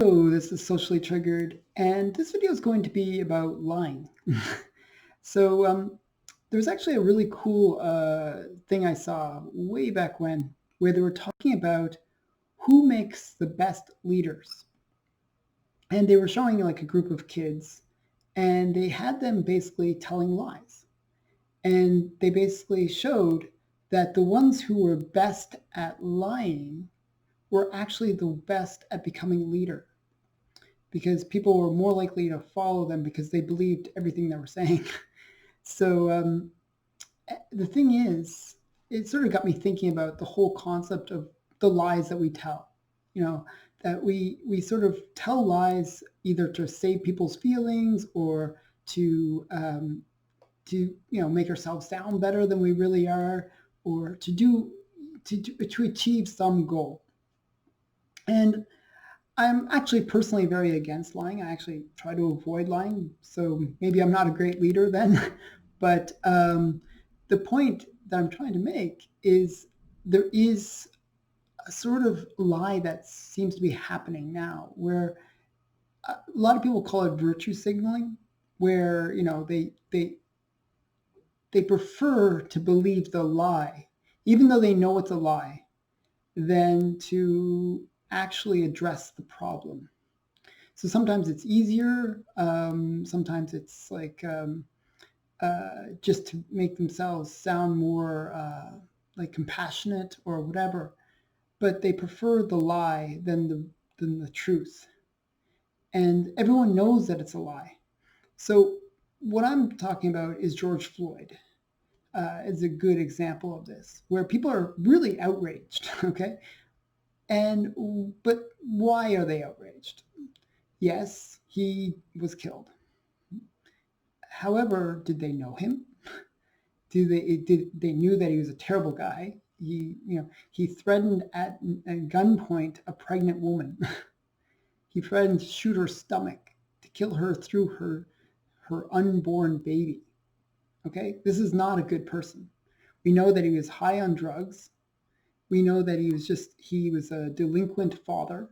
So this is socially triggered, and this video is going to be about lying. So there was actually a really cool thing I saw way back when, where they were talking about who makes the best leaders, and they were showing like a group of kids, and they had them basically telling lies, and they basically showed that the ones who were best at lying were actually the best at becoming leader because people were more likely to follow them because they believed everything they were saying. So the thing is, it sort of got me thinking about the whole concept of the lies that we tell. You know, that we sort of tell lies either to save people's feelings or to make ourselves sound better than we really are, or to achieve some goal. And I'm actually personally very against lying. I actually try to avoid lying. So maybe I'm not a great leader then. But the point that I'm trying to make is there is a sort of lie that seems to be happening now where a lot of people call it virtue signaling, where, they prefer to believe the lie, even though they know it's a lie, than to actually address the problem. So sometimes it's easier. Sometimes it's like just to make themselves sound more like compassionate or whatever. But they prefer the lie than the truth, and everyone knows that it's a lie. So what I'm talking about is George Floyd. Is a good example of this, where people are really outraged. Okay, and but why are they outraged? Yes, he was killed. However, did they know him? Did they knew that he was a terrible guy? He threatened at gunpoint a pregnant woman. He threatened to shoot her stomach to kill her through her unborn baby. Okay, this is not a good person. We know that he was high on drugs. We know that he was a delinquent father,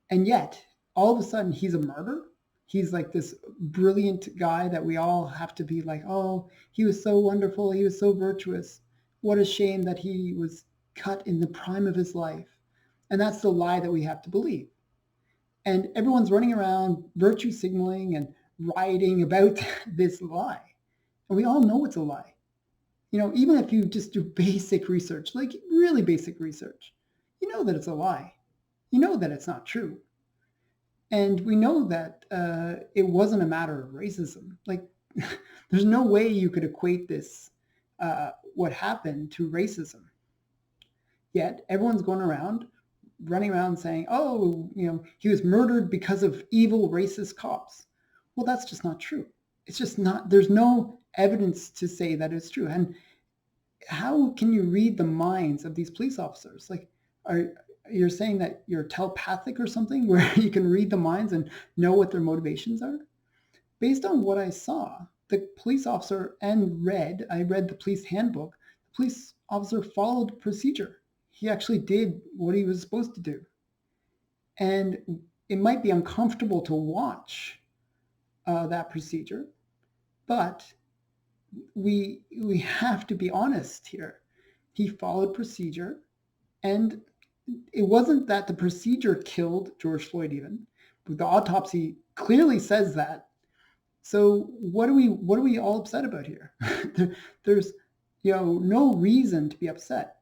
and yet all of a sudden he's a martyr. He's like this brilliant guy that we all have to be like, oh, he was so wonderful, he was so virtuous. What a shame that he was cut in the prime of his life. And that's the lie that we have to believe. And everyone's running around virtue signaling and rioting about this lie, and we all know it's a lie. Even if you just do basic research, like really basic research, you know that it's a lie. You know that it's not true. And we know that it wasn't a matter of racism. Like, there's no way you could equate this, what happened, to racism. Yet everyone's going around, running around saying, oh, he was murdered because of evil racist cops. Well, that's just not true. It's just not, there's no evidence to say that it's true. And how can you read the minds of these police officers? Like, you're saying that you're telepathic or something, where you can read the minds and know what their motivations are? Based on what I saw, the police officer I read the police handbook. The police officer followed procedure. He actually did what he was supposed to do. And it might be uncomfortable to watch that procedure, but we have to be honest here. He followed procedure, and it wasn't that the procedure killed George Floyd even. But the autopsy clearly says that. So what are we all upset about here? There's no reason to be upset.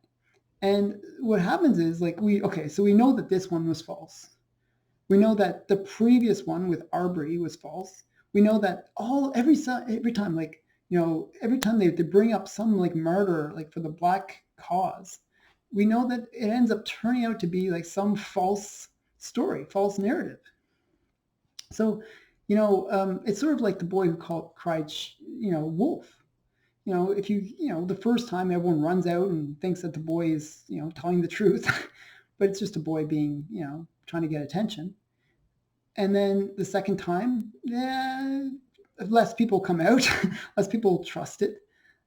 And what happens is, like, so we know that this one was false. We know that the previous one with Arbery was false. We know that every time, like, every time they bring up some like murder, like for the black cause, we know that it ends up turning out to be like some false story, false narrative. So, it's sort of like the boy who cried, wolf. If the first time everyone runs out and thinks that the boy is, telling the truth, but it's just a boy being, trying to get attention. And then the second time, yeah, less people come out, less people trust it.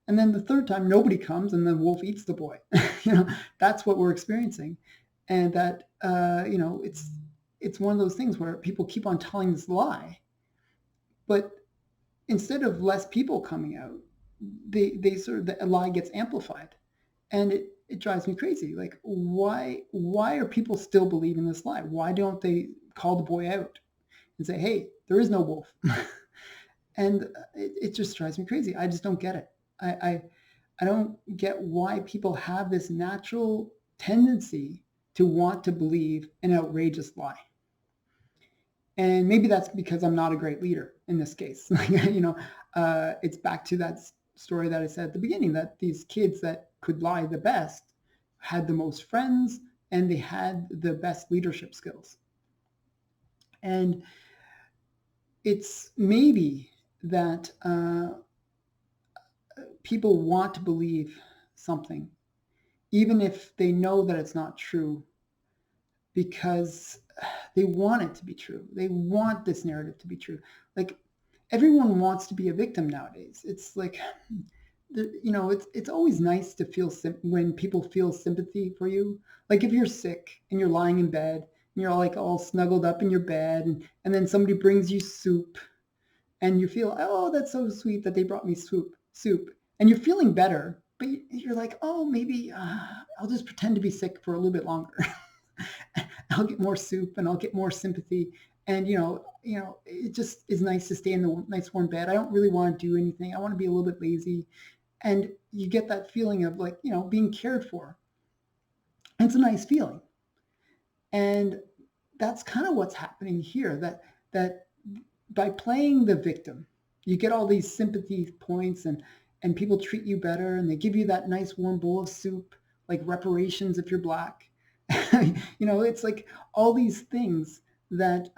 And then the third time, nobody comes, and the wolf eats the boy. That's what we're experiencing, and that it's one of those things where people keep on telling this lie, but instead of less people coming out, they sort of, the lie gets amplified, and it drives me crazy. Like, why are people still believing this lie? Why don't they call the boy out and say, hey, there is no wolf? And it just drives me crazy. I just don't get it. I don't get why people have this natural tendency to want to believe an outrageous lie. And maybe that's because I'm not a great leader in this case. It's back to that story that I said at the beginning, that these kids that could lie the best had the most friends and they had the best leadership skills. And it's maybe that people want to believe something, even if they know that it's not true, because they want it to be true. They want this narrative to be true. Like, everyone wants to be a victim nowadays. It's like, it's always nice to feel when people feel sympathy for you. Like, if you're sick and you're lying in bed and you're like all snuggled up in your bed, and then somebody brings you soup, and you feel, oh, that's so sweet that they brought me soup, and you're feeling better, but you're like, oh, maybe I'll just pretend to be sick for a little bit longer. I'll get more soup and I'll get more sympathy. And, it just is nice to stay in the nice warm bed. I don't really want to do anything. I want to be a little bit lazy. And you get that feeling of, like, being cared for. And it's a nice feeling. And that's kind of what's happening here, that by playing the victim, you get all these sympathy points, and people treat you better, and they give you that nice warm bowl of soup, like reparations if you're Black. It's like all these things that,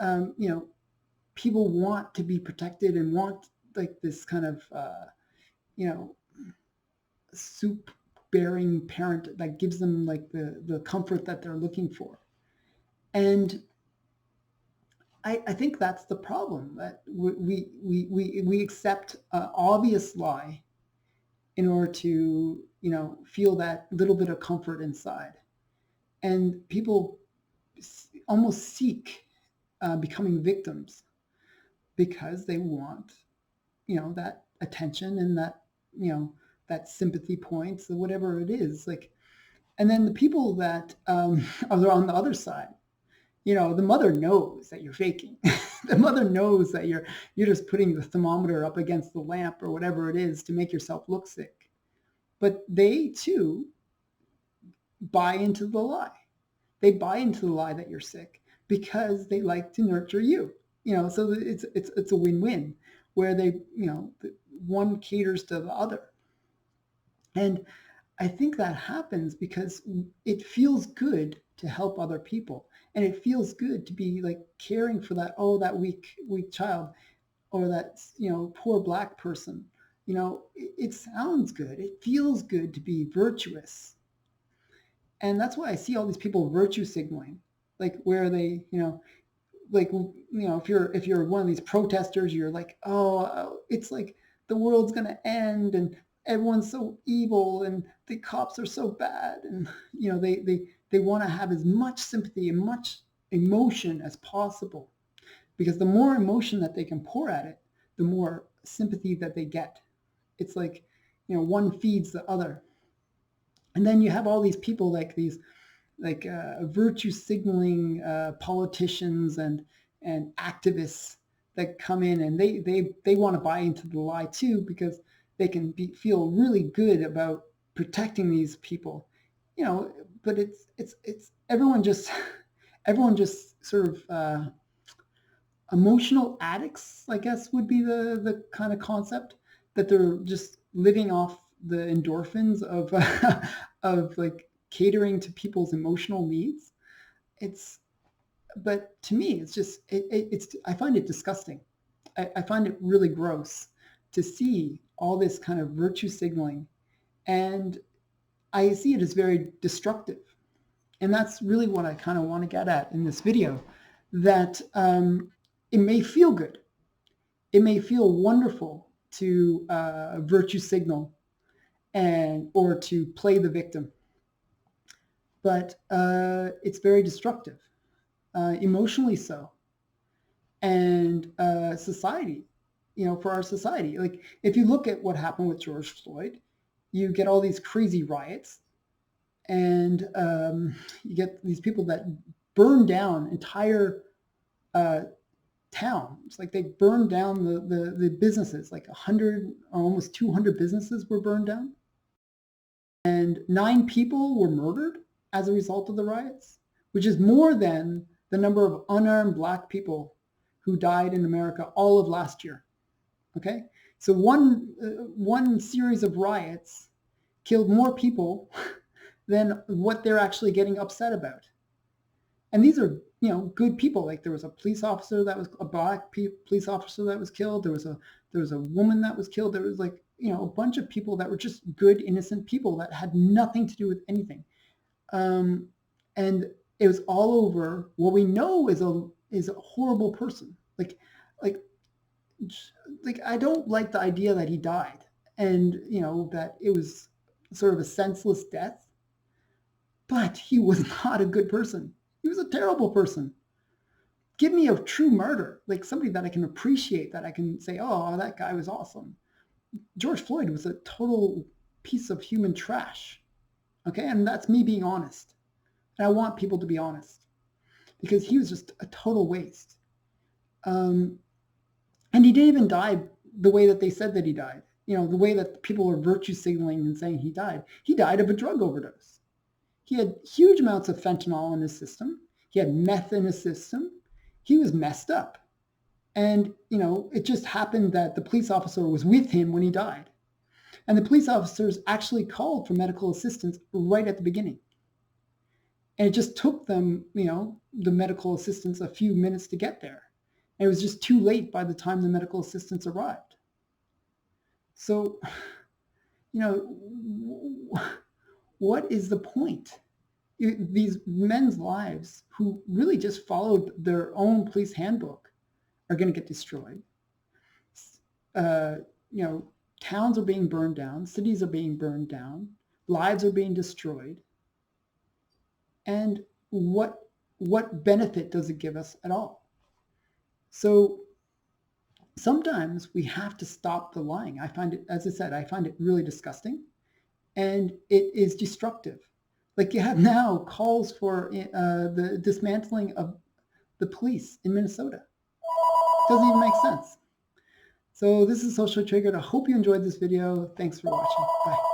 people want to be protected and want, like, this kind of, soup bearing parent that gives them, like, the comfort that they're looking for. And I think that's the problem, that we accept an obvious lie in order to, feel that little bit of comfort inside. And people almost seek becoming victims because they want, that attention and that, that sympathy points, or whatever it is. Like, and then the people that are on the other side, the mother knows that you're faking. The mother knows that you're just putting the thermometer up against the lamp or whatever it is to make yourself look sick. But they too buy into the lie. They buy into the lie that you're sick because they like to nurture you. So it's a win-win where they, one caters to the other. And I think that happens because it feels good to help other people. And it feels good to be, like, caring for that, that weak child, or that, poor Black person. It sounds good. It feels good to be virtuous. And that's why I see all these people virtue signaling, like, where they, like, if you're one of these protesters, you're like, oh, it's like the world's going to end and everyone's so evil and the cops are so bad. And, they want to have as much sympathy and much emotion as possible, because the more emotion that they can pour at it, the more sympathy that they get. It's like, one feeds the other. And then you have all these people, like these, like virtue signaling politicians and activists that come in, and they want to buy into the lie too, because they can feel really good about protecting these people, but it's everyone just sort of emotional addicts, I guess, would be the kind of concept, that they're just living off the endorphins of of, like, catering to people's emotional needs. But to me, it's just, it's I find it disgusting. I find it really gross to see all this kind of virtue signaling, and I see it as very destructive. And that's really what I kind of want to get at in this video, that it may feel good. It may feel wonderful to virtue signal or to play the victim, but it's very destructive. emotionally so, and society, for our society. Like if you look at what happened with George Floyd, you get all these crazy riots, and you get these people that burn down entire uh, towns. Like they burned down the businesses, like 100, almost 200 businesses were burned down. And 9 people were murdered as a result of the riots, which is more than the number of unarmed Black people who died in America all of last year. Okay, so one series of riots killed more people than what they're actually getting upset about. And these are, good people. Like there was a police officer that was a Black police officer that was killed. There was a woman that was killed. There was like, a bunch of people that were just good, innocent people that had nothing to do with anything. And it was all over what we know is a horrible person. Like I don't like the idea that he died, and that it was sort of a senseless death. But he was not a good person. He was a terrible person. Give me a true martyr, like somebody that I can appreciate, that I can say, oh, that guy was awesome. George Floyd was a total piece of human trash. Okay, and that's me being honest. And I want people to be honest, because he was just a total waste. And he didn't even die the way that they said that he died. The way that people were virtue signaling and saying he died. He died of a drug overdose. He had huge amounts of fentanyl in his system. He had meth in his system. He was messed up. And, it just happened that the police officer was with him when he died. And the police officers actually called for medical assistance right at the beginning. And it just took them, the medical assistance a few minutes to get there. And it was just too late by the time the medical assistance arrived. So, what is the point? These men's lives who really just followed their own police handbook are going to get destroyed. Towns are being burned down, cities are being burned down, lives are being destroyed. And what benefit does it give us at all? So sometimes we have to stop the lying. I find it, as I said, I find it really disgusting, and it is destructive. Like you have now calls for the dismantling of the police in Minnesota. It doesn't even make sense. So this is Socially Triggered. I hope you enjoyed this video. Thanks for watching. Bye.